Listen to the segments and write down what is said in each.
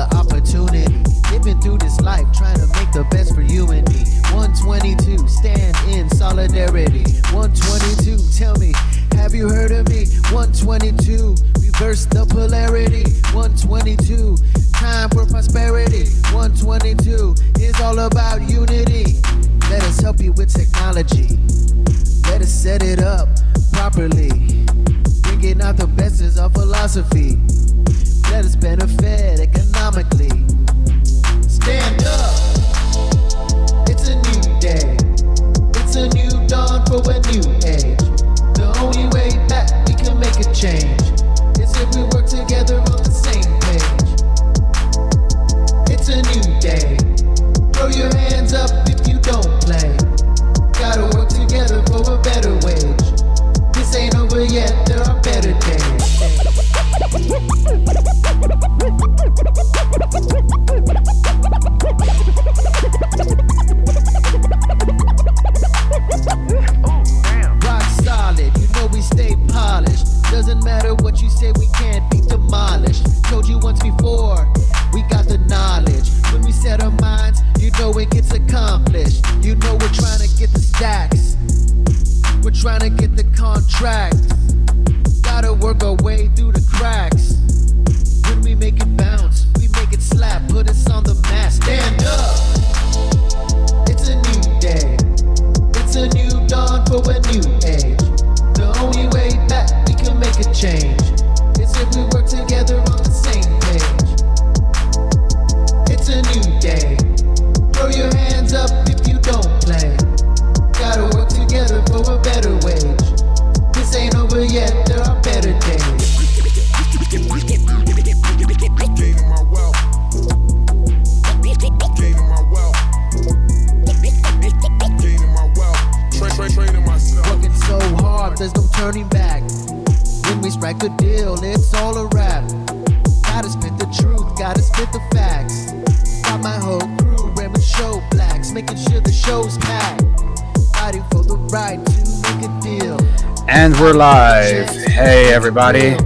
the opportunity. Living through this life, trying to make the best for you and me. 122, stand in solidarity. 122, tell me, have you heard of me? 122, reverse the polarity. 122, time for prosperity. 122 is all about unity. Let us help you with technology. Let us set it up properly. Bringing out the best is our philosophy. Let us benefit economically. Stand up. It's a new day. It's a new dawn for a new age. The only way back we can make a change is if we work together on the same page. It's a new day. Throw your hands up if you don't play. Gotta work together for a better wage. This ain't over yet, there are better days. Rock solid, you know we stay polished. Doesn't matter what you say, we can't be demolished. Told you once before, we got the knowledge. When we set our minds, you know it gets accomplished. You know we're trying to get the stacks. We're trying to get the contract. Gotta work our way through the cracks. When we make it bounce, we make it slap. Put us on the map. Stand up. It's a new day. It's a new dawn for a new age. The only way back we can make a change is if we work together on the same page. It's a new day. Throw your hands up if you don't play. Gotta work together for a better wage. This ain't over yet, there are better days. Gaining my wealth. Gaining my wealth. Gaining my wealth. Training myself. Working so hard, there's no turning back. When we strike a deal, it's all a wrap. Gotta spit the truth, gotta spit the facts. Got my whole crew wearing show blacks, making sure the show's packed. Fighting for the right to make a deal. And we're live. Hey everybody,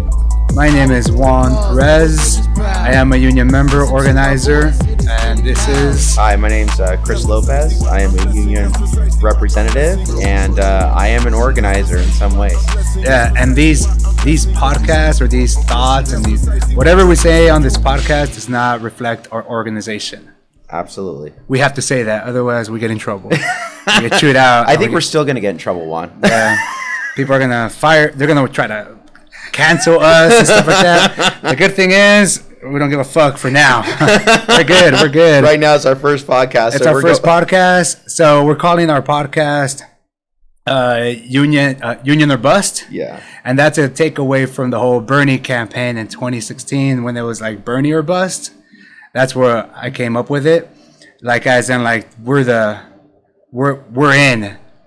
my name is Juan Perez. I am a union member organizer, and this is... Hi, my name's Chris Lopez. I am a union representative, and I am an organizer in some ways. Yeah, and these podcasts or these thoughts and these whatever we say on this podcast does not reflect our organization. Absolutely. We have to say that, otherwise we get in trouble. We get chewed out. I think we're still going to get in trouble, Juan. Yeah. People are going to fire. They're going to try to cancel us and stuff like that. The good thing is we don't give a fuck for now. We're good. We're good. Right now it's our first podcast. It's our first podcast. So we're calling our podcast Union or Bust. Yeah. And that's a takeaway from the whole Bernie campaign in 2016 when it was like Bernie or Bust. That's where I came up with it. Like as in like we're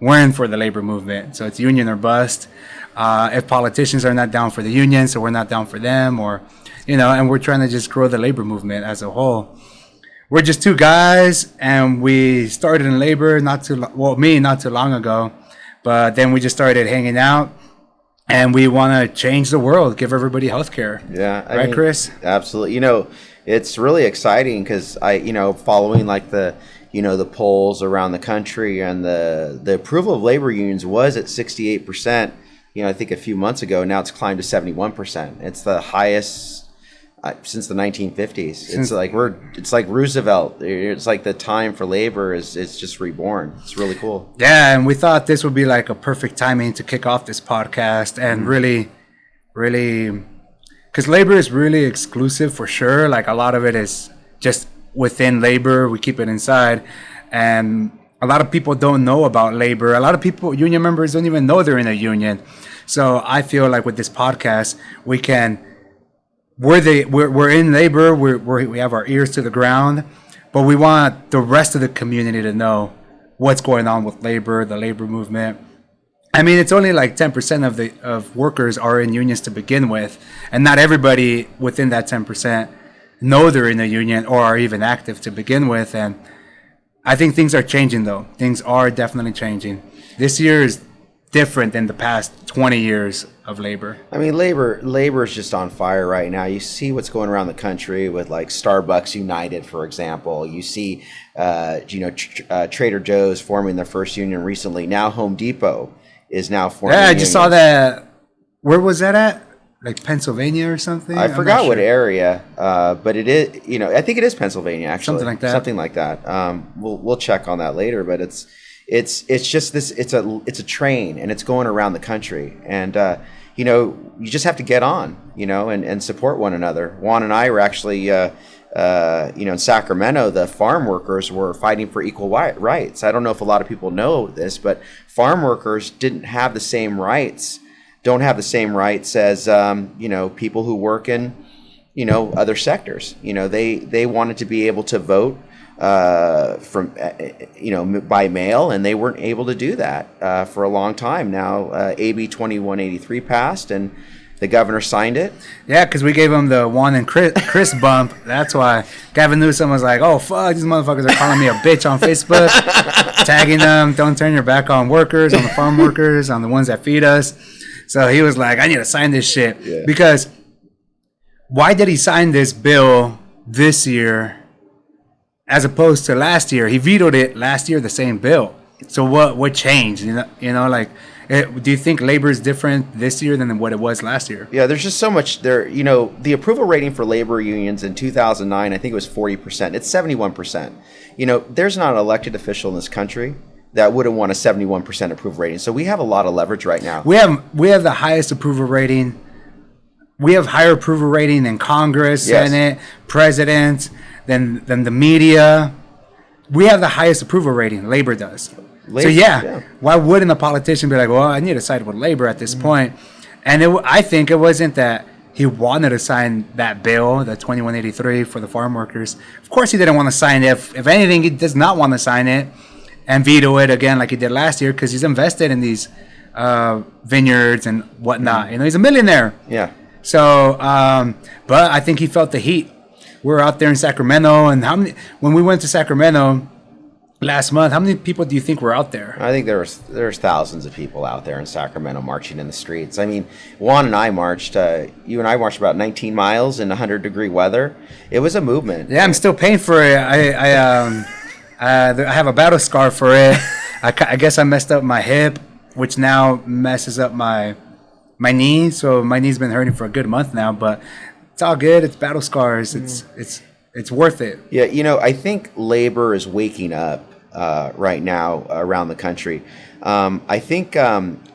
in for the labor movement. So it's union or bust. If politicians are not down for the union, so we're not down for them, or, and we're trying to just grow the labor movement as a whole. We're just two guys, and we started in labor not too long ago, but then we just started hanging out, and we want to change the world, give everybody health care. Yeah. I mean, Chris? Absolutely. It's really exciting because following like the polls around the country, and the approval of labor unions was at 68%, I think a few months ago. Now it's climbed to 71%. It's the highest since the 1950s. It's like Roosevelt. It's like the time for labor is just reborn. It's really cool. Yeah, and we thought this would be like a perfect timing to kick off this podcast and really, because labor is really exclusive for sure. Like a lot of it is just within labor. We keep it inside, and a lot of people don't know about labor. A lot of people, union members, don't even know they're in a union. So I feel like with this podcast, we're in labor. We have our ears to the ground, but we want the rest of the community to know what's going on with labor, the labor movement. I mean, it's only like 10% of workers are in unions to begin with, and not everybody within that 10% know they're in a union or are even active to begin with. And I think things are changing, though. Things are definitely changing. This year is different than the past 20 years of labor. I mean, labor is just on fire right now. You see what's going around the country with like Starbucks United, for example. You see, Trader Joe's forming their first union recently. Now Home Depot is now forming. Yeah, I just saw that. Where was that at? Like Pennsylvania or something? I forgot what area, but it is. I think it is Pennsylvania actually. Something like that. We'll check on that later, but it's just this. It's a train, and it's going around the country, and you just have to get on, and support one another. Juan and I were actually, in Sacramento, the farm workers were fighting for equal rights. I don't know if a lot of people know this, but farm workers don't have the same rights as people who work in other sectors. They wanted to be able to vote by mail, and they weren't able to do that for a long time. Now AB 2183 passed, and the governor signed it. Yeah, because we gave him the Juan and Chris bump. That's why Gavin Newsom was like, "Oh fuck, these motherfuckers are calling me a bitch on Facebook, tagging them. Don't turn your back on workers, on the farm workers, on the ones that feed us." So he was like, "I need to sign this shit." Yeah. Because why did he sign this bill this year as opposed to last year? He vetoed it last year, the same bill. So what changed? Do you think labor is different this year than what it was last year? Yeah, there's just so much there. The approval rating for labor unions in 2009, I think it was 40%. It's 71%. There's not an elected official in this country that wouldn't want a 71% approval rating. So we have a lot of leverage right now. We have the highest approval rating. We have higher approval rating than Congress, Yes. Senate, President, than the media. We have the highest approval rating. Labor does. So yeah, why wouldn't a politician be like, well, I need to side with labor at this point? And I think it wasn't that he wanted to sign that bill, the 2183 for the farm workers. Of course he didn't want to sign it. If anything, he does not want to sign it and veto it again like he did last year, because he's invested in these vineyards and whatnot. He's a millionaire. Yeah. So, but I think he felt the heat. We're out there in Sacramento, and when we went to Sacramento last month, how many people do you think were out there? I think there's thousands of people out there in Sacramento marching in the streets. I mean, Juan and I marched. You and I marched about 19 miles in 100-degree weather. It was a movement. Yeah, I'm still paying for it. I have a battle scar for it. I guess I messed up my hip, which now messes up my knee. So my knee's been hurting for a good month now, but it's all good. It's battle scars. It's worth it. Yeah, I think labor is waking up right now around the country. I think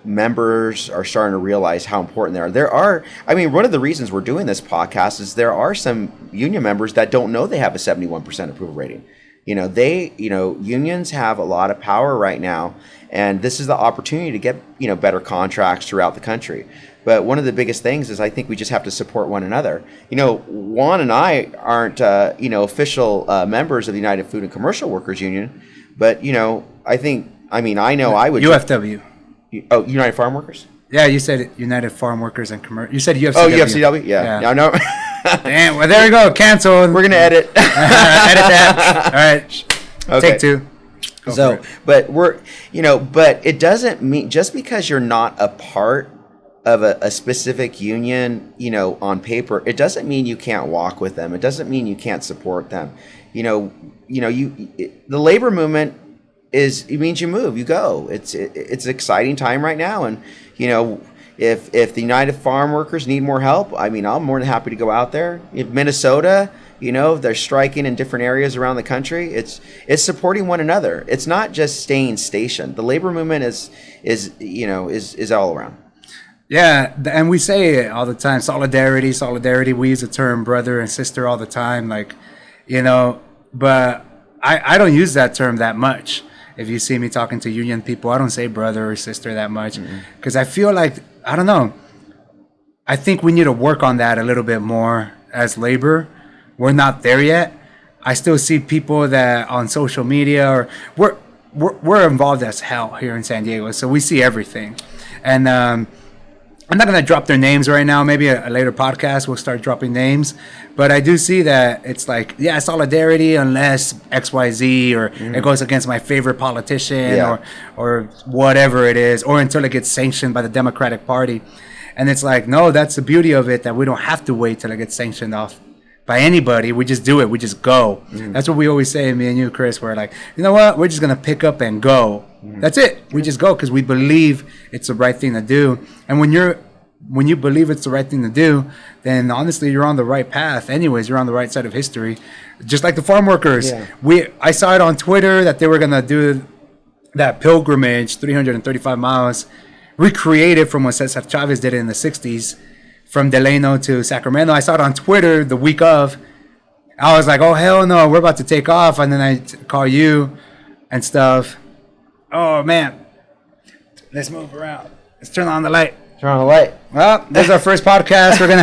members are starting to realize how important they are. One of the reasons we're doing this podcast is there are some union members that don't know they have a 71% approval rating. Unions have a lot of power right now, and this is the opportunity to get, better contracts throughout the country. But one of the biggest things is I think we just have to support one another. Juan and I aren't, official members of the United Food and Commercial Workers Union, but, I know I would. UFW. Oh, United Farm Workers? Yeah, you said United Farm Workers and Commercial. You said UFCW. Oh, UFCW? Yeah. No, no. Damn, well, there we go. Canceled. We're going to edit. Edit that. All right. Okay. Take two. Go for it. But it doesn't mean, just because you're not a part of a specific union, on paper, it doesn't mean you can't walk with them. It doesn't mean you can't support them. The labor movement it means you move, you go. It's an exciting time right now, and if the United Farm Workers need more help, I'm more than happy to go out there. If Minnesota, they're striking in different areas around the country, it's supporting one another. It's not just staying stationed. The labor movement is all around. Yeah, and we say it all the time, solidarity. We use the term brother and sister all the time, but I don't use that term that much. If you see me talking to union people, I don't say brother or sister that much, because I feel like, I don't know, I think we need to work on that a little bit more as labor. We're not there yet. I still see people that on social media, or we're involved as hell here in San Diego, so we see everything. And I'm not going to drop their names right now. Maybe a later podcast we'll start dropping names. But I do see that it's like, yeah, solidarity unless XYZ or it goes against my favorite politician or whatever it is, or until it gets sanctioned by the Democratic Party. And it's like, no, that's the beauty of it, that we don't have to wait till it gets sanctioned off by anybody. We just do it. We just go. That's what we always say, me and you, Chris. We're like, you know what? We're just going to pick up and go. That's it. We just go because we believe it's the right thing to do. And when you believe it's the right thing to do, then honestly, you're on the right path. Anyways, you're on the right side of history. Just like the farm workers. Yeah. I saw it on Twitter that they were going to do that pilgrimage, 335 miles, recreated from what Cesar Chavez did in the 60s, from Delano to Sacramento. I saw it on Twitter the week of. I was like, oh, hell no, we're about to take off. And then I call you and stuff. Oh, man. Let's move around. Let's turn on the light. Turn on the light. Well, this is our first podcast. We're gonna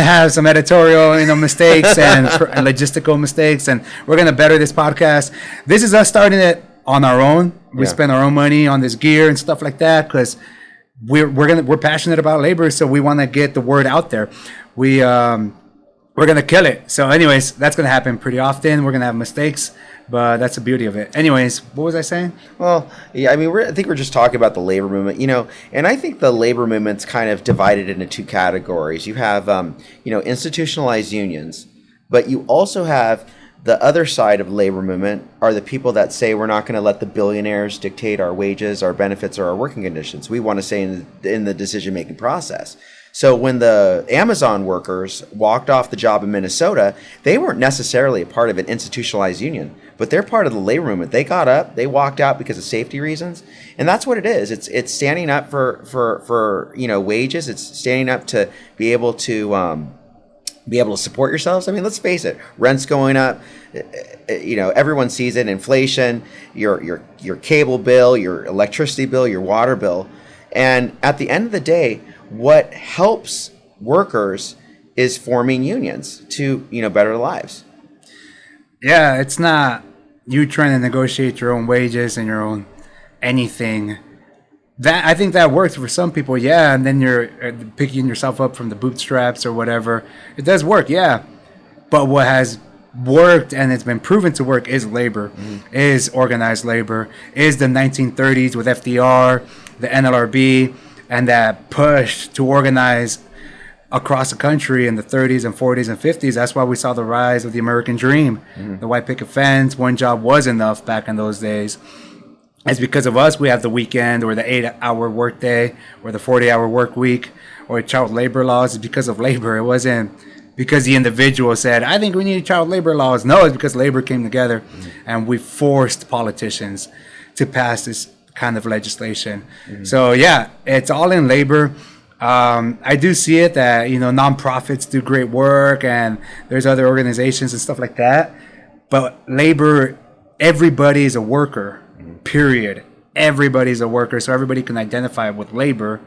have some editorial, mistakes and logistical mistakes, and we're gonna better this podcast. This is us starting it on our own. We spend our own money on this gear and stuff like that because we're passionate about labor, so we want to get the word out there. We're gonna kill it. So, anyways, that's gonna happen pretty often. We're gonna have mistakes, but that's the beauty of it. Anyways, what was I saying? Well, yeah, I mean, I think we're just talking about the labor movement, and I think the labor movement's kind of divided into two categories. You have, institutionalized unions, but you also have the other side of the labor movement are the people that say we're not going to let the billionaires dictate our wages, our benefits, or our working conditions. We want to say in the decision-making process. So when the Amazon workers walked off the job in Minnesota, they weren't necessarily a part of an institutionalized union, but they're part of the labor movement. They got up, they walked out because of safety reasons, and that's what it is. It's standing up for wages. It's standing up to be able to support yourselves. I mean, let's face it, rent's going up. Everyone sees it. Inflation, your cable bill, your electricity bill, your water bill, and at the end of the day, what helps workers is forming unions to better their lives. Yeah, it's not you trying to negotiate your own wages and your own anything. That I think that works for some people, yeah, and then you're picking yourself up from the bootstraps or whatever. It does work, yeah. But what has worked and it's been proven to work is labor, is organized labor, is the 1930s with FDR, the NLRB, and that push to organize across the country in the 30s and 40s and 50s. That's why we saw the rise of the American dream. The white picket fence, one job was enough back in those days. It's because of us we have the weekend or the 8-hour workday or the 40-hour work week or child labor laws. It's because of labor. It wasn't because the individual said, I think we need child labor laws. No, it's because labor came together and we forced politicians to pass this kind of legislation. So yeah, it's all in labor. I do see it that, nonprofits do great work and there's other organizations and stuff like that. But labor, everybody is a worker, period. Everybody's a worker, so everybody can identify with labor.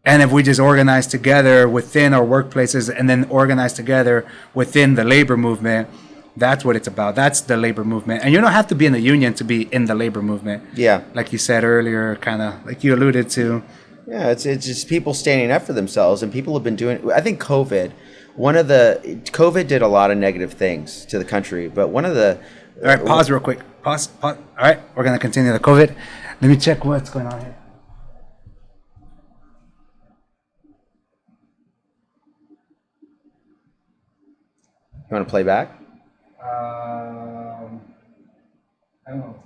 And if we just organize together within our workplaces and then organize together within the labor movement, that's what it's about. That's the labor movement. And you don't have to be in the union to be in the labor movement. Yeah. Like you said earlier, kind of like you alluded to. Yeah, it's just people standing up for themselves, and people have been doing. I think COVID did a lot of negative things to the country, but one of the. All right, pause real quick. Pause. All right, we're gonna continue the COVID. Let me check what's going on here. You want to play back? I don't know.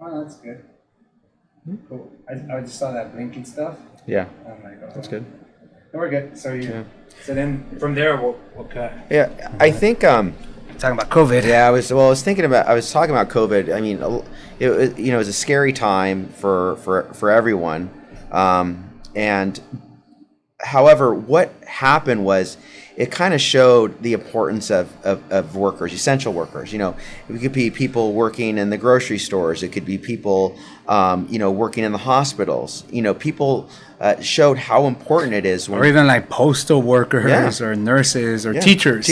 Oh, that's good. Cool. I just saw that blinking stuff. Yeah. I'm like, oh, that's good. No, we're good. So So then from there we'll cut. Yeah, I think talking about COVID. Yeah, I was talking about COVID. I mean, it was a scary time for everyone. And however, what happened was it kind of showed the importance of workers, essential workers. It could be people working in the grocery stores. It could be people, working in the hospitals. People showed how important it is. Or even like postal workers or nurses or teachers.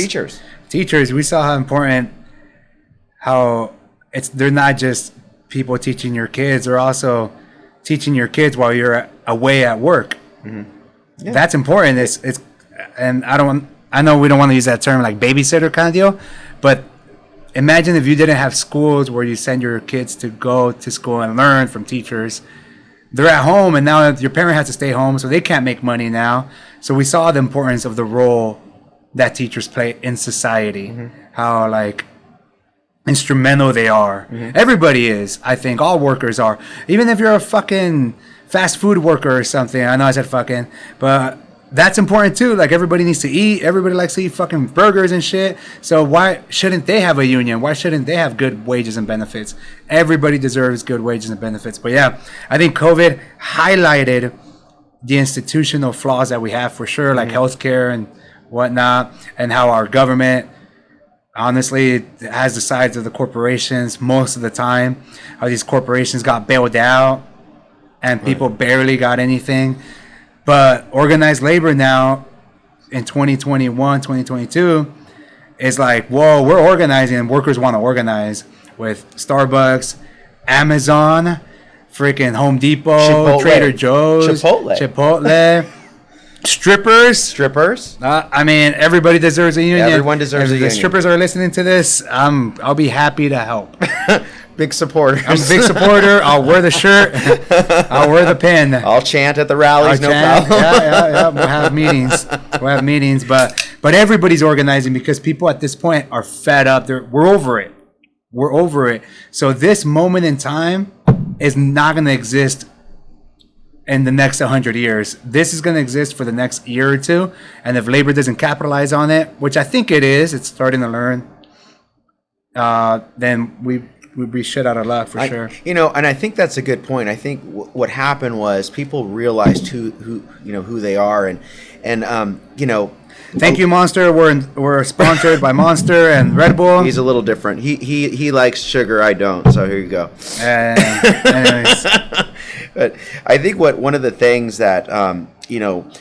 Teachers. We saw how important, how they're not just people teaching your kids, they're also teaching your kids while you're away at work. Yeah. That's important. It's and I know we don't want to use that term like babysitter kind of deal, but imagine if you didn't have schools where you send your kids to go to school and learn from teachers. They're at home, and now your parent has to stay home, so they can't make money now. So we saw the importance of the role that teachers play in society, how like instrumental they are. Everybody is. I think all workers are. Even if you're a fucking fast food worker or something. I know I said fucking, but that's important too. Like, everybody needs to eat. Everybody likes to eat fucking burgers and shit. So why shouldn't they have a union? Why shouldn't they have good wages and benefits? Everybody deserves good wages and benefits. But yeah, I think COVID highlighted the institutional flaws that we have for sure, like healthcare and whatnot, and how our government honestly has the sides of the corporations most of the time. How these corporations got bailed out and people barely got anything. But organized labor now in 2021, 2022 is like, whoa, we're organizing, and workers want to organize with Starbucks, Amazon, freaking Home Depot, Chipotle. Trader Joe's, Chipotle. Strippers. I mean, everybody deserves a union. Everyone deserves a If union. the strippers are listening to this, I'll be happy to help. Big supporters. I'm a big supporter. I'll wear the shirt. I'll wear the pin. I'll chant at the rallies, no problem. Yeah. We'll have meetings. But everybody's organizing because people at this point are fed up. We're over it. So this moment in time is not going to exist in the next 100 years. This is going to exist for the next year or two. And if labor doesn't capitalize on it, which I think it's starting to learn, then we'd be shit out of luck for sure. And I think that's a good point. I think what happened was people realized who they are, and Thank you, Monster. We're sponsored by Monster and Red Bull. He's a little different. He likes sugar. I don't. So here you go. Anyways. But I think one of the things that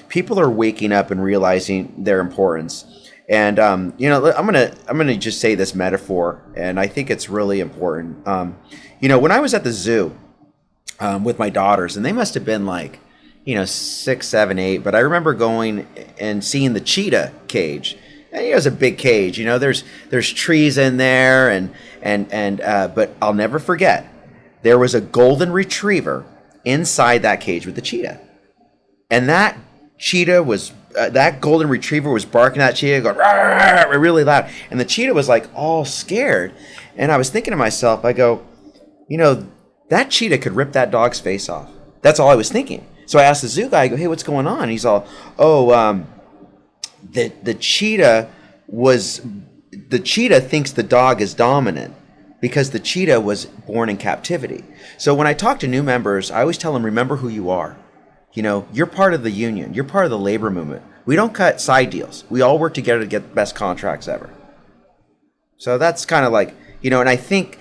people are waking up and realizing their importance. And I'm gonna just say this metaphor, and I think it's really important. When I was at the zoo with my daughters, and they must have been like 6, 7, 8, but I remember going and seeing the cheetah cage. And it was a big cage. There's trees in there, and but I'll never forget, there was a golden retriever inside that cage with the cheetah, and that cheetah was. That golden retriever was barking at that cheetah, going "Rawr," really loud, and the cheetah was like all scared. And I was thinking to myself, I go, that cheetah could rip that dog's face off. That's all I was thinking. So I asked the zoo guy, I go, hey, what's going on? And he's all, the cheetah thinks the dog is dominant because the cheetah was born in captivity. So when I talk to new members, I always tell them, remember who you are. You're part of the union. You're part of the labor movement. We don't cut side deals. We all work together to get the best contracts ever. So that's kind of like, and I think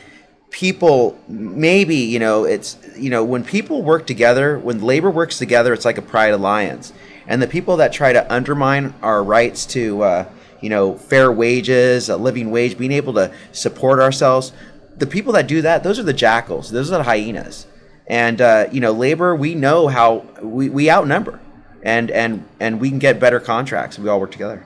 people maybe, it's, when people work together, when labor works together, it's like a pride alliance. And the people that try to undermine our rights to, fair wages, a living wage, being able to support ourselves, the people that do that, those are the jackals. Those are the hyenas. And labor, we know how we outnumber, and we can get better contracts if we all work together.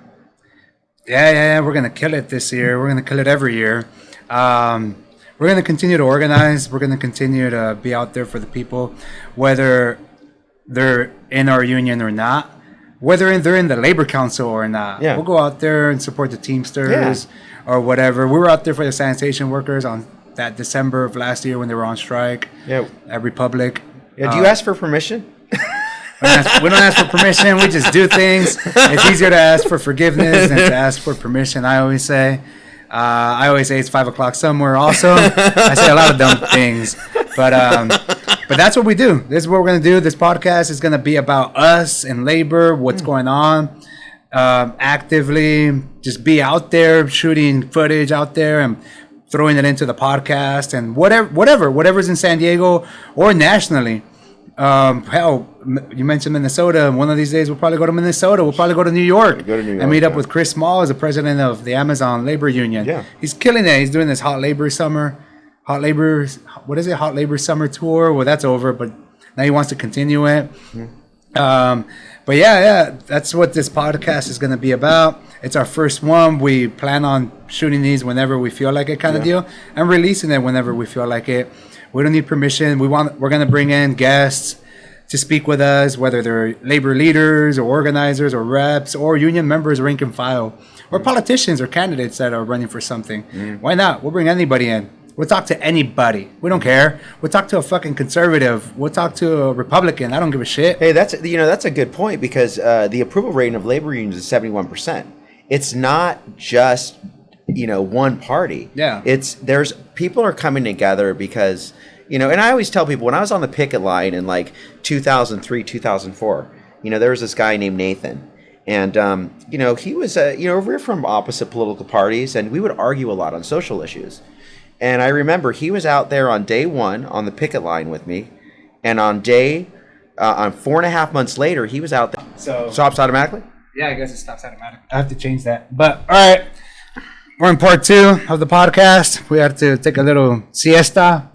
Yeah, we're gonna kill it this year. We're gonna kill it every year. We're gonna continue to organize. We're gonna continue to be out there for the people, whether they're in our union or not, whether they're in the labor council or not. Yeah. We'll go out there and support the Teamsters or whatever. We were out there for the sanitation workers on that December of last year when they were on strike. Yeah. At Republic. Yeah. Do you ask for permission? We don't ask for permission. We just do things. It's easier to ask for forgiveness than to ask for permission, I always say. It's 5 o'clock somewhere also. I say a lot of dumb things. But that's what we do. This is what we're going to do. This podcast is going to be about us and labor, what's going on. Actively just be out there, shooting footage out there and throwing it into the podcast, and whatever's in San Diego or nationally. Hell, you mentioned Minnesota. One of these days we'll probably go to Minnesota. We'll probably go to New York and meet up with Chris Small as the president of the Amazon Labor Union. Yeah. He's killing it. He's doing this hot labor summer. hot labor, what is it? Hot labor summer tour. Well, that's over, but now he wants to continue it. But yeah, that's what this podcast is going to be about. It's our first one. We plan on shooting these whenever we feel like it, kind of deal, and releasing it whenever we feel like it. We don't need permission. We're going to bring in guests to speak with us, whether they're labor leaders or organizers or reps or union members, rank and file, or politicians or candidates that are running for something. Why not? We'll bring anybody in. We'll talk to anybody. We don't care. We'll talk to a fucking conservative. We'll talk to a Republican. I don't give a shit. Hey, that's a good point, because the approval rating of labor unions is 71%. It's not just one party. Yeah. There's people are coming together because and I always tell people, when I was on the picket line in like 2003, 2004, there was this guy named Nathan. And, he was, we're from opposite political parties, and we would argue a lot on social issues. And I remember he was out there on day one on the picket line with me. And on 4.5 months later, he was out there. So Stops automatically? yeah, I guess it stops automatically. I have to change that. But all right, we're in part 2 of the podcast. We had to take a little siesta.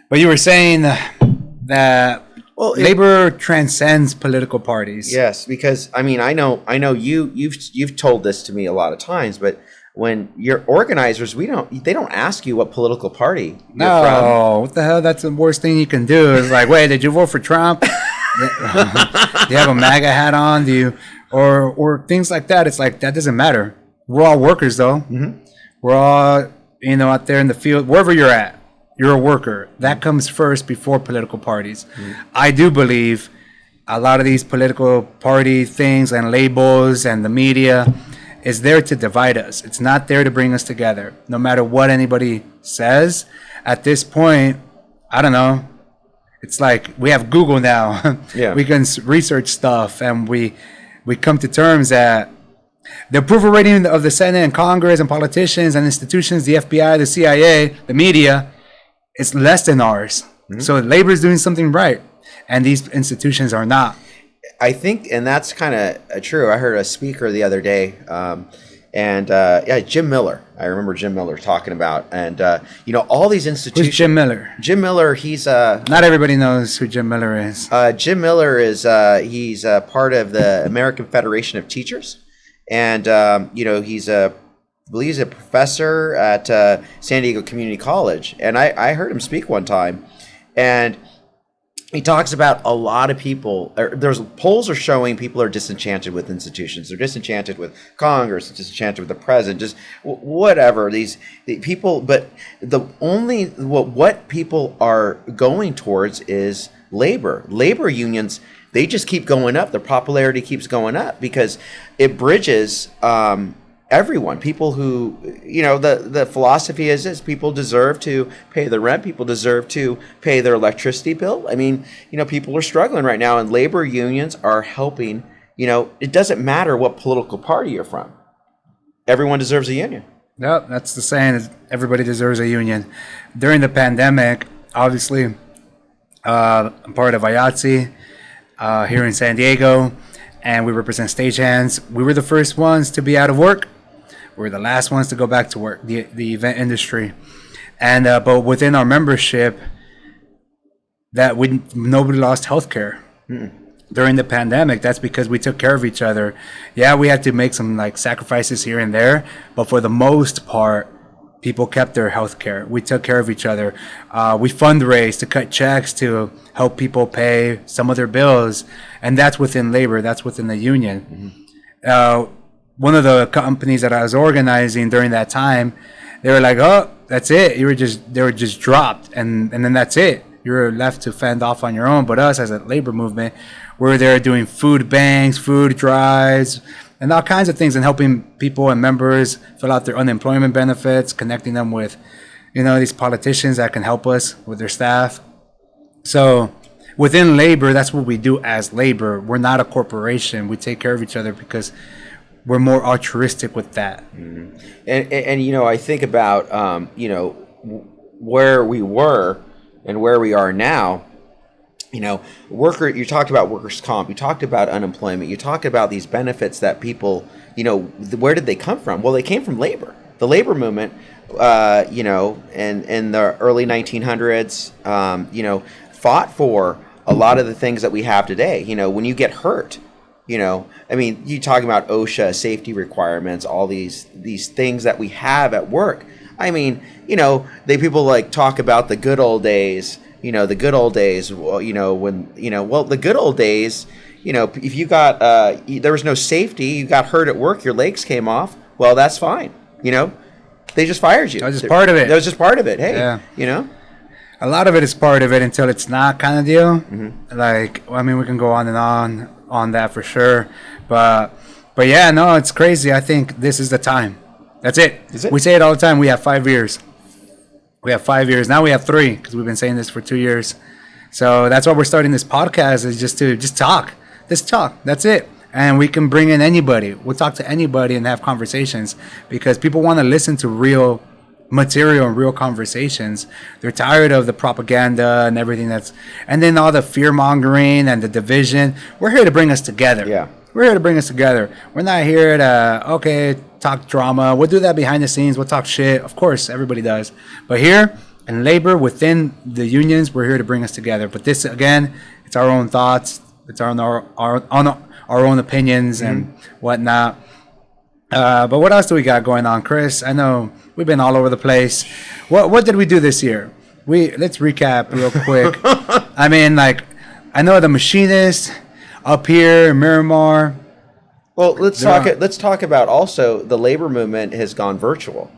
But you were saying that labor transcends political parties. Yes, because I know you've told this to me a lot of times, but when you're organizers, they don't ask you what political party you're from. No, what the hell? That's the worst thing you can do. It's like, wait, did you vote for Trump? Do you have a MAGA hat on? Do you or things like that? It's like, that doesn't matter. We're all workers, though. Mm-hmm. We're all out there in the field, wherever you're at. You're a worker. That comes first before political parties. I do believe a lot of these political party things and labels and the media is there to divide us. It's not there to bring us together. No matter what anybody says, at this point, I don't know. It's like we have Google now. Yeah. We can research stuff, and we come to terms that the approval rating of the Senate and Congress and politicians and institutions, the FBI, the CIA, the media, it's less than ours. Mm-hmm. So labor is doing something right, and these institutions are not. I think, and that's kind of true. I heard a speaker the other day, Jim Miller. I remember Jim Miller talking about, and all these institutions. Who's Jim Miller? Jim Miller, he's not everybody knows who Jim Miller is. Jim Miller is he's part of the American Federation of Teachers, and he's I believe he's a professor at San Diego Community College. And I heard him speak one time, and he talks about a lot of people. There's polls are showing people are disenchanted with institutions. They're disenchanted with Congress, disenchanted with the president, just whatever. The people, but what people are going towards is labor. Labor unions, they just keep going up. Their popularity keeps going up because it bridges everyone. People who, the philosophy is this: people deserve to pay the rent, people deserve to pay their electricity bill. I mean, people are struggling right now, and labor unions are helping. It doesn't matter what political party you're from. Everyone deserves a union. Yep, that's the saying, is everybody deserves a union. During the pandemic, obviously, I'm part of IATSE here in San Diego, and we represent stagehands. We were the first ones to be out of work. We're the last ones to go back to work, the event industry. And but within our membership, nobody lost health care during the pandemic. That's because we took care of each other. Yeah, we had to make some sacrifices here and there, but for the most part, people kept their health care. We took care of each other. We fundraised to cut checks to help people pay some of their bills, and that's within labor. That's within the union. One of the companies that I was organizing during that time, they were like, "Oh, that's it. They were just dropped, and then that's it. You're left to fend off on your own." But us, as a labor movement, we're there doing food banks, food drives, and all kinds of things, and helping people and members fill out their unemployment benefits, connecting them with, these politicians that can help us with their staff. So within labor, that's what we do as labor. We're not a corporation. We take care of each other because we're more altruistic with that. Mm-hmm. And I think about where we were and where we are now. You talked about workers' comp, you talked about unemployment, you talked about these benefits that people, where did they come from? Well, they came from labor. The labor movement you know, in the early 1900s, you know, fought for a lot of the things that we have today. You know, when you get hurt, you know, I mean, you talking about OSHA safety requirements, all these things that we have at work. I mean, you know, people like talk about the good old days. You know, the good old days. Well, you know, when you know, well, the good old days. You know, if you got there was no safety, you got hurt at work, your legs came off. Well, that's fine. You know, they just fired you. That was just part of it. That was just part of it. Hey, Yeah. you know. A lot of it is part of it until it's not, kind of deal. Like, I mean, we can go on and on that for sure, but yeah, no, it's crazy. I think this is the time. That's it. Is it? We say it all the time. We have 5 years. We have 5 years now. We have 3 because we've been saying this for 2 years. So that's why we're starting this podcast, is just to talk. Just talk. That's it. And we can bring in anybody. We'll talk to anybody and have conversations, because people want to listen to real material and real conversations. They're tired of the propaganda and everything and then all the fear mongering and the division. We're here to bring us together. Yeah. We're here to bring us together. We're not here to, talk drama. We'll do that behind the scenes. We'll talk shit. Of course, everybody does. But here in labor, within the unions, we're here to bring us together. But this, again, it's our own thoughts. It's our own opinions and whatnot. But what else do we got going on, Chris? I know we've been all over the place. What did we do this year? Let's recap real quick. I mean, like, I know the machinist up here, Miramar. Well, let's talk about also the labor movement has gone virtual.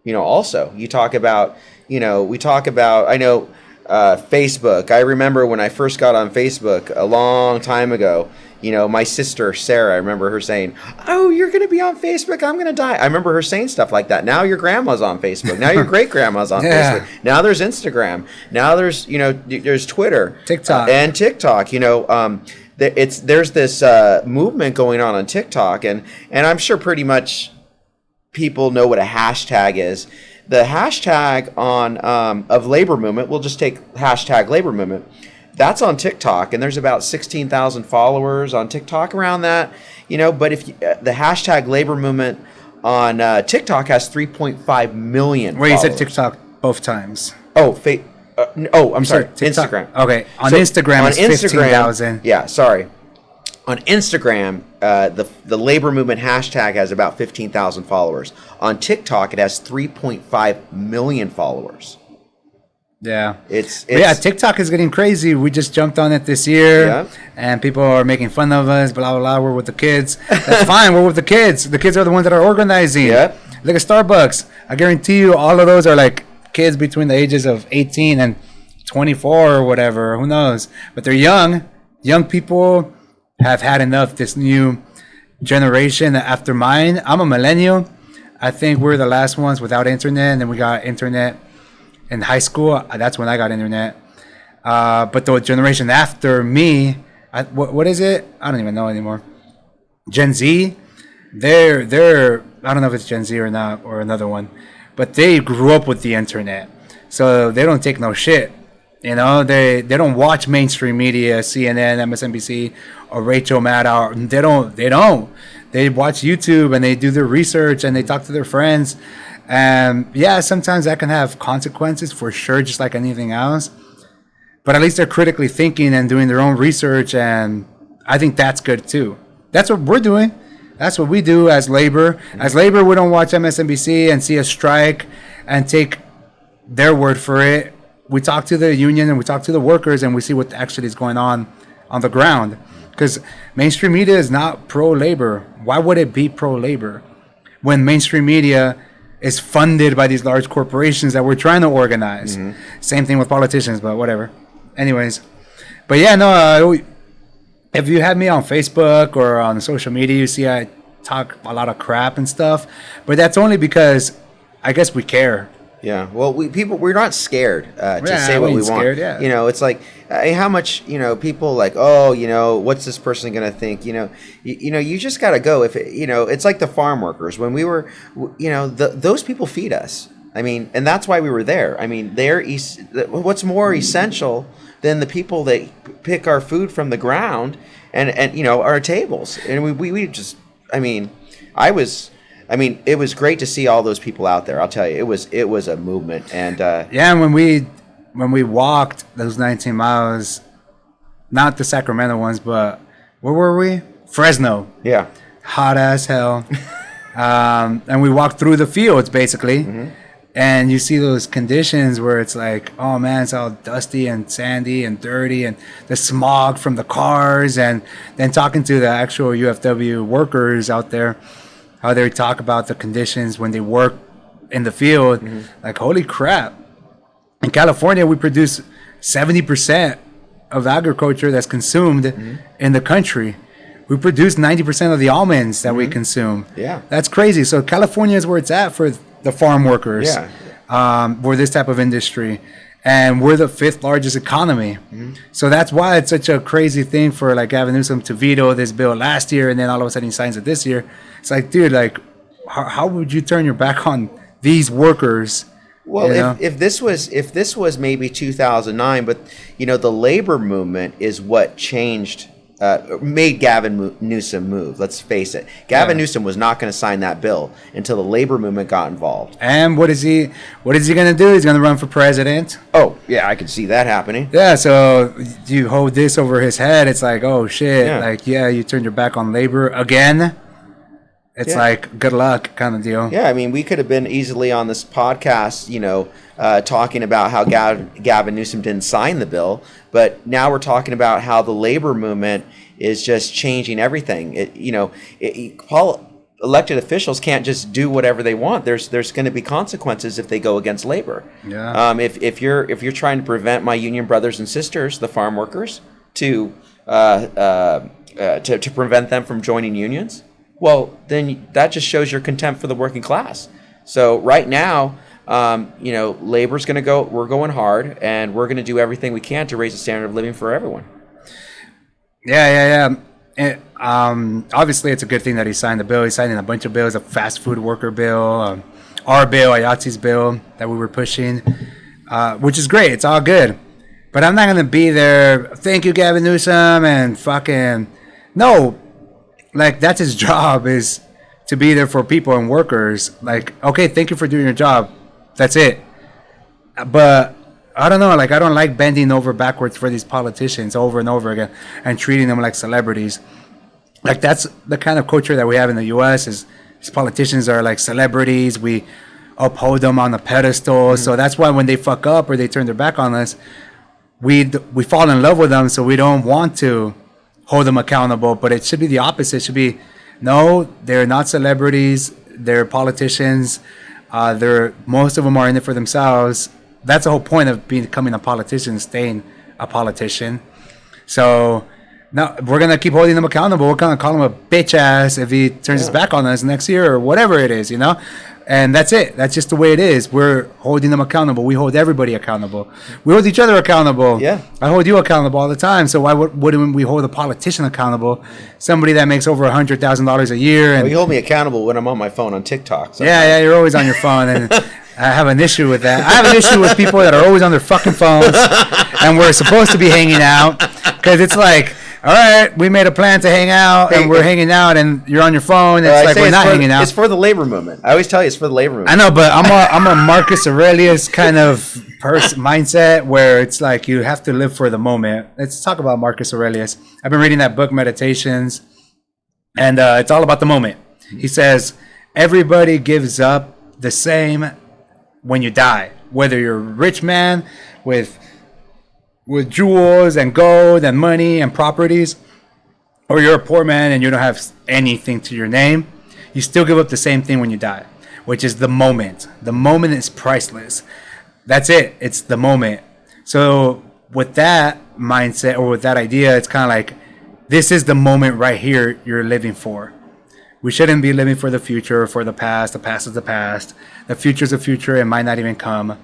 You know, also you talk about, you know, we talk about, I know, Facebook. I remember when I first got on Facebook a long time ago, you know, my sister, Sarah, I remember her saying, "Oh, you're going to be on Facebook. I'm going to die." I remember her saying stuff like that. Now your grandma's on Facebook. Now your great grandma's on Facebook. Now there's Instagram. Now there's, you know, there's Twitter, TikTok, and TikTok. You know, there's this movement going on TikTok, and I'm sure pretty much people know what a hashtag is. The hashtag on of labor movement, we'll just take hashtag labor movement. That's on TikTok, and there's about 16,000 followers on TikTok around that, you know. But if the hashtag labor movement on TikTok has 3.5 million. Wait, followers. you said TikTok both times. Oh, I'm sorry, TikTok. Instagram. Okay, on Instagram it's 15,000. Yeah, sorry. On Instagram, the labor movement hashtag has about 15,000 followers. On TikTok, it has 3.5 million followers. Yeah. It's TikTok is getting crazy. We just jumped on it this year, Yeah. and people are making fun of us, blah, blah, blah. We're with the kids. That's fine. We're with the kids. The kids are the ones that are organizing. Yeah. Look at Starbucks. I guarantee you all of those are like kids between the ages of 18 and 24 or whatever. Who knows? But they're young. Young people have had enough. This new generation after mine. I'm a millennial. I think we're the last ones without internet, and then we got internet in high school. That's when I got internet. But the generation after me, what is it? I don't even know anymore. Gen Z, they're I don't know if it's Gen Z or not, or another one, but they grew up with the internet, so they don't take no shit. You know, they don't watch mainstream media, CNN, MSNBC, or Rachel Maddow. They don't. They watch YouTube, and they do their research, and they talk to their friends. And yeah, sometimes that can have consequences for sure, just like anything else. But at least they're critically thinking and doing their own research, and I think that's good too. That's what we're doing. That's what we do as labor. As labor, we don't watch MSNBC and see a strike and take their word for it. We talk to the union and we talk to the workers, and we see what actually is going on the ground. Because mainstream media is not pro-labor. Why would it be pro-labor when mainstream media is funded by these large corporations that we're trying to organize? Same thing with politicians, but whatever. Anyways, but yeah, no, if you have me on Facebook or on social media, you see I talk a lot of crap and stuff, but that's only because I guess we care. Yeah, well, we're not scared to say what we want. Scared, yeah. You know, it's like how much, you know, people like, oh, you know, what's this person gonna think? You know, you just gotta go. If you know, it's like the farm workers when we were, you know, those people feed us. I mean, and that's why we were there. I mean, what's more essential than the people that pick our food from the ground and you know, our tables, and we just, I mean, I was I mean, it was great to see all those people out there. I'll tell you, it was a movement. And yeah, and when we walked those 19 miles, not the Sacramento ones, but where were we? Fresno. yeah, Hot as hell. And we walked through the fields basically. And you see those conditions where it's like, oh man, it's all dusty and sandy and dirty and the smog from the cars. And then talking to the actual UFW workers out there, how they talk about the conditions when they work in the field. Like, holy crap. In California, we produce 70% of agriculture that's consumed in the country. We produce 90% of the almonds that we consume. Yeah. That's crazy. So California is where it's at for the farm workers. Yeah. For this type of industry. And we're the 5th largest economy. So that's why it's such a crazy thing for like Gavin Newsom to veto this bill last year and then all of a sudden he signs it this year. It's like, dude, like, how would you turn your back on these workers? Well, You know? if this was maybe 2009, but you know, the labor movement is what changed, made Gavin Newsom move. Let's face it, Gavin Newsom was not going to sign that bill until the labor movement got involved. And what is he going to do? He's going to run for president. Oh yeah, I could see that happening. Yeah, so you hold this over his head. It's like, oh shit, Yeah. like you turned your back on labor again. It's Yeah. like good luck kind of deal. Yeah, I mean, we could have been easily on this podcast, you know, talking about how Gavin Newsom didn't sign the bill, but now we're talking about how the labor movement is just changing everything. Elected officials can't just do whatever they want. There's going to be consequences if they go against labor. Yeah. If you're trying to prevent my union brothers and sisters, the farm workers, to prevent them from joining unions, well, then that just shows your contempt for the working class. So right now, labor's going to go. We're going hard, and we're going to do everything we can to raise the standard of living for everyone. Yeah. Obviously, it's a good thing that he signed the bill. He signed in a bunch of bills: a fast food worker bill, our bill, Ayatsi's bill that we were pushing, which is great. It's all good. But I'm not going to be there. Thank you, Gavin Newsom, and fucking no. Like, that's his job, is to be there for people and workers. Like, okay, thank you for doing your job. That's it. But I don't know. Like, I don't like bending over backwards for these politicians over and over again and treating them like celebrities. Like, that's the kind of culture that we have in the U.S. is these politicians are like celebrities. We uphold them on a pedestal. So that's why when they fuck up or they turn their back on us, we fall in love with them. So we don't want to hold them accountable, but it should be the opposite. It should be, no, they're not celebrities. They're politicians. Most of them are in it for themselves. That's the whole point of becoming a politician, staying a politician. So now we're going to keep holding them accountable. We're going to call him a bitch ass if he turns his back on us next year or whatever it is, And that's it. That's just the way it is. We're holding them accountable. We hold everybody accountable. We hold each other accountable. Yeah. I hold you accountable all the time. So why wouldn't we hold a politician accountable? Somebody that makes over $100,000 a year. And Well, you hold me accountable when I'm on my phone on TikTok. yeah, you're always on your phone, and I have an issue with that. I have an issue with people that are always on their fucking phones, and we're supposed to be hanging out, because it's like, all right, we made a plan to hang out, and we're hanging out, and you're on your phone. And it's like we're not hanging out. It's for the labor movement. I always tell you, it's for the labor movement. I know, but I'm a Marcus Aurelius kind of mindset where it's like you have to live for the moment. Let's talk about Marcus Aurelius. I've been reading that book, Meditations, and it's all about the moment. He says everybody gives up the same when you die, whether you're a rich man with jewels and gold and money and properties, or you're a poor man and you don't have anything to your name, you still give up the same thing when you die, which is the moment. The moment is priceless. That's it. It's the moment. So with that mindset or with that idea, it's kind of like, this is the moment right here you're living for. We shouldn't be living for the future or for the past. The past is the past. The future is the future. It might not even come.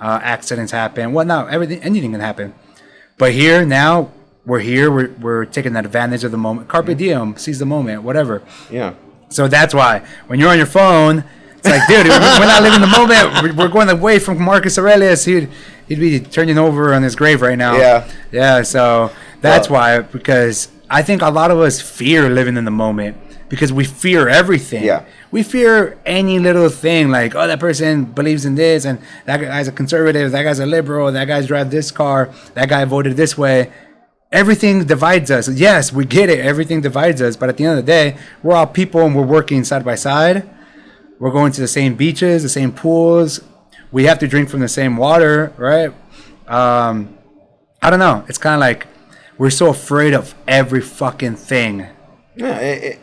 Accidents happen. Anything can happen. But here, now, we're here. We're taking advantage of the moment. Carpe diem, seize the moment, whatever. Yeah. So that's why when you're on your phone, it's like, dude, we're not living the moment. We're going away from Marcus Aurelius. He'd be turning over on his grave right now. Yeah. Yeah. So that's why, because I think a lot of us fear living in the moment. because we fear everything. Yeah. We fear any little thing, like, oh, that person believes in this, and that guy's a conservative, that guy's a liberal, that guy's drive this car, that guy voted this way. Everything divides us. Yes, we get it. Everything divides us. But at the end of the day, we're all people and we're working side by side. We're going to the same beaches, the same pools. We have to drink from the same water, right? I don't know. It's kind of like we're so afraid of every fucking thing. Yeah, it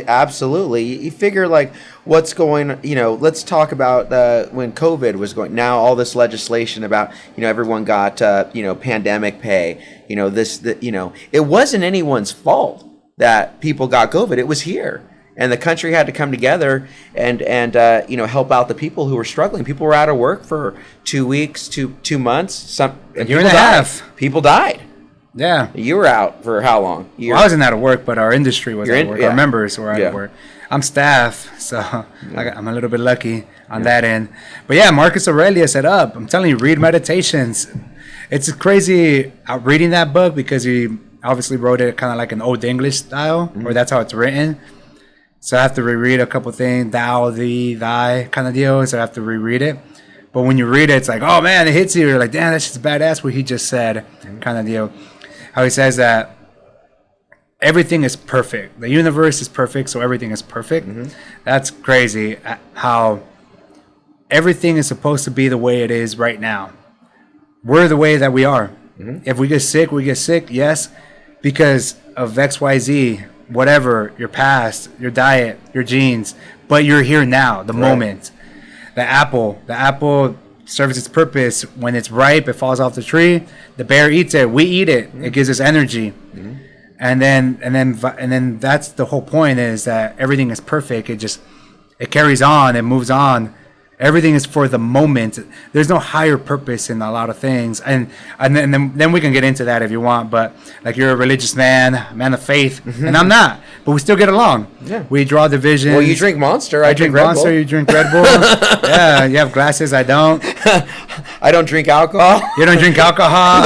absolutely. You figure like what's going, let's talk about when COVID was going, now all this legislation about, everyone got, pandemic pay, it wasn't anyone's fault that people got COVID. It was here. And the country had to come together and help out the people who were struggling. People were out of work for 2 weeks, 2 months, a year and a half. People died. Yeah. You were out for how long? Well, I wasn't out of work, but our industry was out of work. Our members were out of work. I'm staff, so I'm a little bit lucky on that end. But yeah, Marcus Aurelius said up. I'm telling you, read Meditations. It's crazy reading that book because he obviously wrote it kind of like an Old English style, or that's how it's written. So I have to reread a couple things, thou, thee, thy kind of deal. So I have to reread it. But when you read it, it's like, oh man, it hits you. You're like, damn, that's just badass what he just said, kind of deal. How he says that everything is perfect. The universe is perfect, so everything is perfect. Mm-hmm. That's crazy how everything is supposed to be the way it is right now. We're the way that we are. Mm-hmm. If we get sick, we get sick, yes, because of XYZ, whatever, your past, your diet, your genes, but you're here now, the moment. The apple serves its purpose. When it's ripe, it falls off the tree. The bear eats it. We eat it. Mm-hmm. It gives us energy. Mm-hmm. And then that's the whole point, is that everything is perfect. It carries on. It moves on. Everything is for the moment. There's no higher purpose in a lot of things. And then we can get into that if you want. But like, you're a religious man of faith, mm-hmm. and I'm not. But we still get along. Yeah. We draw divisions. Well, you drink Monster. I drink Monster. Red Bull. You drink Red Bull. Yeah, you have glasses. I don't. I don't drink alcohol. You don't drink alcohol.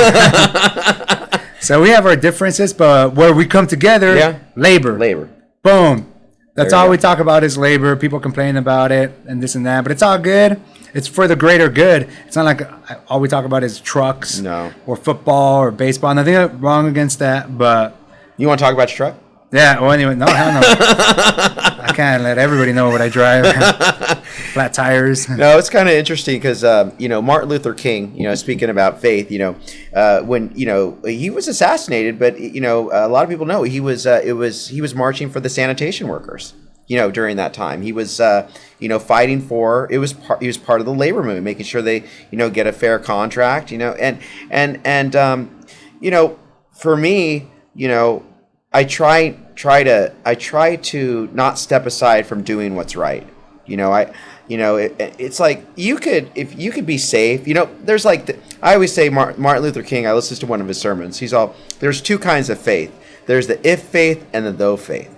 So we have our differences, but where we come together, labor. Boom. That's all we talk about is labor. People complain about it and this and that, but it's all good. It's for the greater good. It's not like all we talk about is trucks, or football or baseball. Nothing wrong against that, but you want to talk about your truck? Yeah. Well, anyway, no, hell no. I can't let everybody know what I drive. Flat tires. No, it's kind of interesting because Martin Luther King. Speaking about faith, when he was assassinated, but a lot of people know he was marching for the sanitation workers. During that time, he was fighting for he was part of the labor movement, making sure they get a fair contract. For me, I try to not step aside from doing what's right. It's like if you could be safe. There's like I always say Martin Luther King. I listened to one of his sermons. There's two kinds of faith. There's the if faith and the though faith.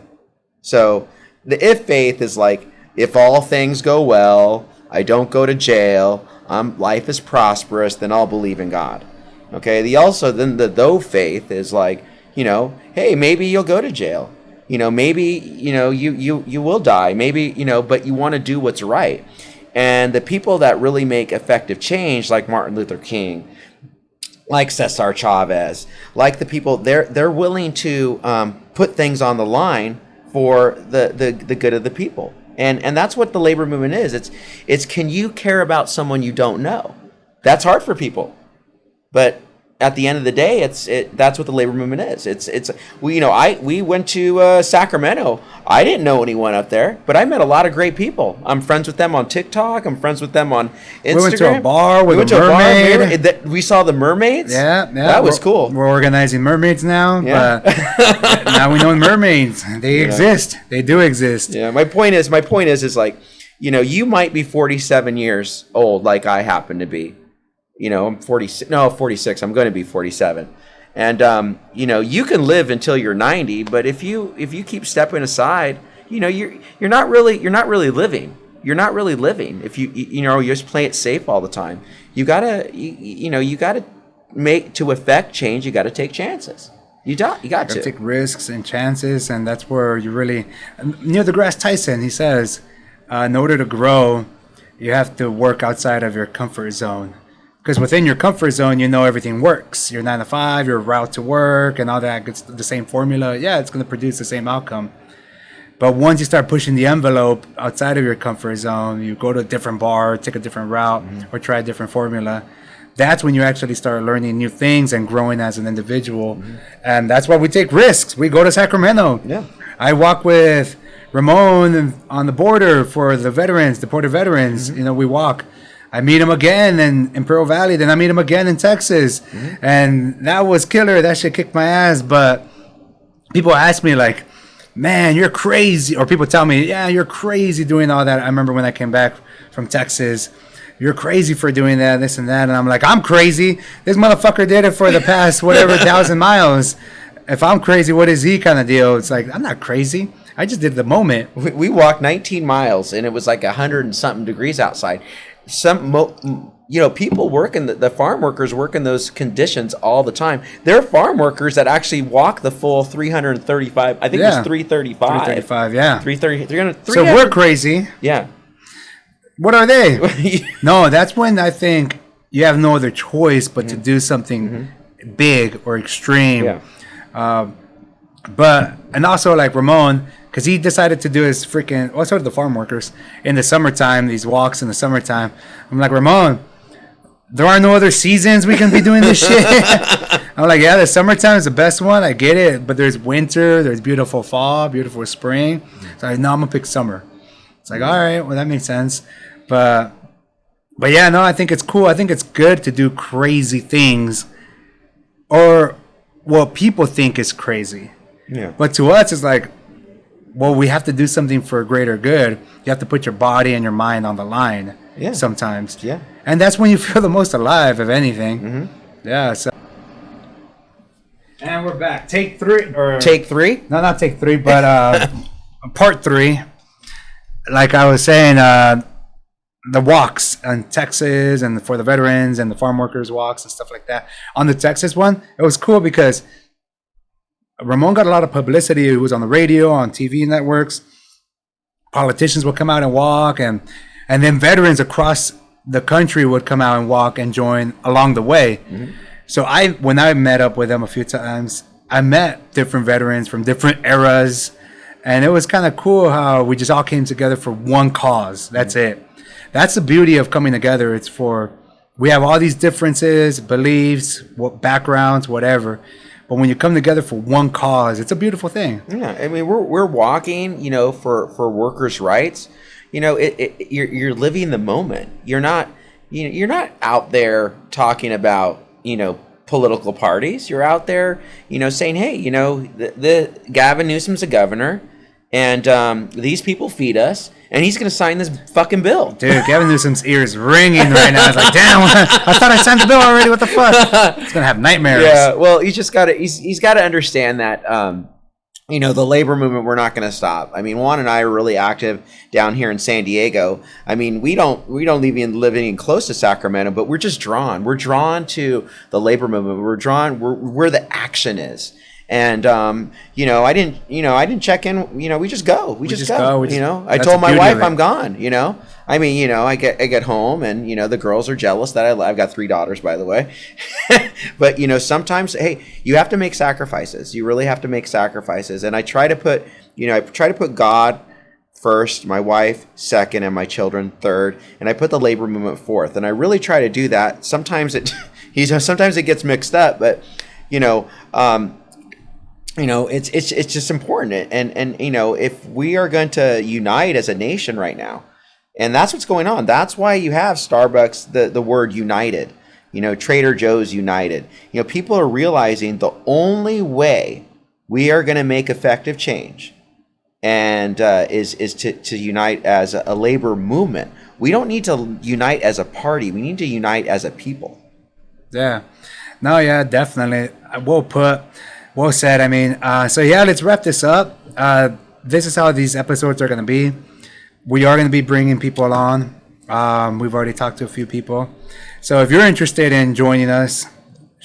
So the if faith is like, if all things go well, I don't go to jail, life is prosperous, then I'll believe in God. Okay. Then the though faith is like, hey, maybe you'll go to jail. Maybe, you will die. Maybe, but you want to do what's right. And the people that really make effective change, like Martin Luther King, like Cesar Chavez, like the people, they're willing to put things on the line for the good of the people. And that's what the labor movement is. It's can you care about someone you don't know? That's hard for people. But at the end of the day, that's what the labor movement is. We went to Sacramento. I didn't know anyone up there, but I met a lot of great people. I'm friends with them on TikTok. I'm friends with them on Instagram. We went to a bar with a mermaid. We saw the mermaids. Yeah, that was cool. We're organizing mermaids now. Yeah. But now we know mermaids. They exist. They do exist. Yeah. My point is like, you might be 47 years old, like I happen to be. I'm 46. No, 46. I'm going to be 47. And you can live until you're 90, but if you keep stepping aside, you're not really living. You're not really living if you just play it safe all the time. You gotta make to affect change. You gotta take chances. You got gotta to. take risks and chances, and that's where you really. Neil deGrasse Tyson, he says, in order to grow, you have to work outside of your comfort zone. Because within your comfort zone, you know everything works. Your 9 to 5, your route to work, and all that gets the same formula. Yeah, it's going to produce the same outcome. But once you start pushing the envelope outside of your comfort zone, you go to a different bar, take a different route, or try a different formula. That's when you actually start learning new things and growing as an individual. And that's why we take risks. We go to Sacramento. Yeah. I walk with Ramon on the border for the veterans, deported veterans. You know, we walk. I meet him again in Imperial Valley. Then I meet him again in Texas. And that was killer. That shit kicked my ass. But people ask me like, man, you're crazy. Or people tell me, yeah, you're crazy doing all that. I remember when I came back from Texas, you're crazy for doing that, this and that. And I'm like, I'm crazy. This motherfucker did it for the past whatever 1,000 miles. If I'm crazy, what is he kind of deal? It's like, I'm not crazy. I just did the moment. We walked 19 miles, and it was like 100 and something degrees outside. People working, the farm workers work in those conditions all the time. There are farm workers that actually walk the full 335. I think it was 335. 335, yeah. 330, 300. So we're crazy. Yeah. What are they? No, that's when I think you have no other choice but to do something big or extreme. Yeah. And also like Ramon, because he decided to do his freaking, well, so did the farm workers in the summertime, these walks in the summertime. I'm like, Ramon, there are no other seasons we can be doing this shit. I'm like, yeah, the summertime is the best one. I get it. But there's winter, there's beautiful fall, beautiful spring. So I'm going to pick summer. It's like, all right, well, that makes sense. But yeah, no, I think it's cool. I think it's good to do crazy things or what people think is crazy. Yeah. But to us, it's like, well, we have to do something for a greater good. You have to put your body and your mind on the line sometimes. Yeah. And that's when you feel the most alive, if anything. Yeah. So. And we're back. Take 3. Take 3? No, not take 3, but part 3. Like I was saying, the walks in Texas and for the veterans and the farm workers walks and stuff like that. On the Texas one, it was cool because Ramon got a lot of publicity. He was on the radio, on TV networks. Politicians would come out and walk, and then veterans across the country would come out and walk and join along the way. So when I met up with them a few times, I met different veterans from different eras, and it was kind of cool how we just all came together for one cause. That's it. That's the beauty of coming together. We have all these differences, beliefs, backgrounds, whatever. But when you come together for one cause, it's a beautiful thing. Yeah, I mean, we're walking, for workers' rights. You're living the moment. You're not out there talking about, political parties. You're out there, saying, hey, the Gavin Newsom's a governor, and these people feed us, and he's going to sign this fucking bill. Dude, Gavin Newsom's ears ringing right now. It's like, damn, I thought I signed the bill already. What the fuck? It's going to have nightmares. Yeah, well, he's got to understand that, the labor movement, we're not going to stop. I mean, Juan and I are really active down here in San Diego. I mean, we don't even live any close to Sacramento, but we're just drawn. We're drawn to the labor movement. We're drawn where the action is. And I didn't check in. We just go. We just go. I told my wife I'm gone. I mean, I get home, and the girls are jealous that I've got 3 daughters, by the way. But sometimes, hey, you have to make sacrifices. You really have to make sacrifices. And I try to put God first, my wife second, and my children third, and I put the labor movement fourth. And I really try to do that. Sometimes it gets mixed up, but it's just important. And if we are going to unite as a nation right now, and that's what's going on. That's why you have Starbucks, the word united, Trader Joe's united. People are realizing the only way we are going to make effective change and is to unite as a labor movement. We don't need to unite as a party. We need to unite as a people. Yeah. No, yeah, definitely. Well said. I mean, let's wrap this up. This is how these episodes are going to be. We are going to be bringing people on. We've already talked to a few people. So if you're interested in joining us,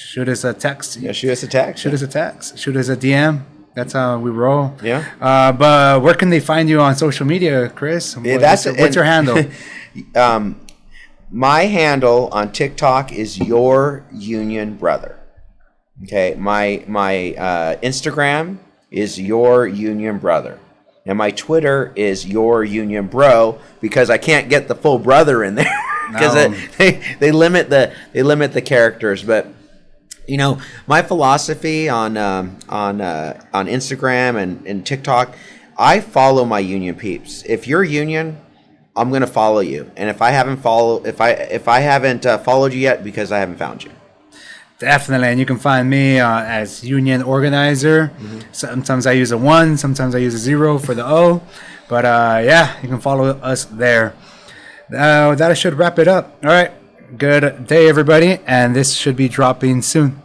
shoot us a text. Yeah, shoot us a text. Shoot us a text. Shoot us a DM. That's how we roll. Yeah. But where can they find you on social media, Chris? What's your handle? My handle on TikTok is Your Union Brother. Okay, my Instagram is Your Union Brother, and my Twitter is Your Union Bro, because I can't get the full brother in there because they limit the characters. But you know, my philosophy on Instagram and TikTok, I follow my union peeps. If you're union, I'm gonna follow you, and if I haven't followed you yet, because I haven't found you. Definitely, and you can find me as union organizer. Mm-hmm. Sometimes I use a 1, sometimes I use a 0 for the O, but yeah, you can follow us there. That should wrap it up. All right, good day, everybody, and this should be dropping soon.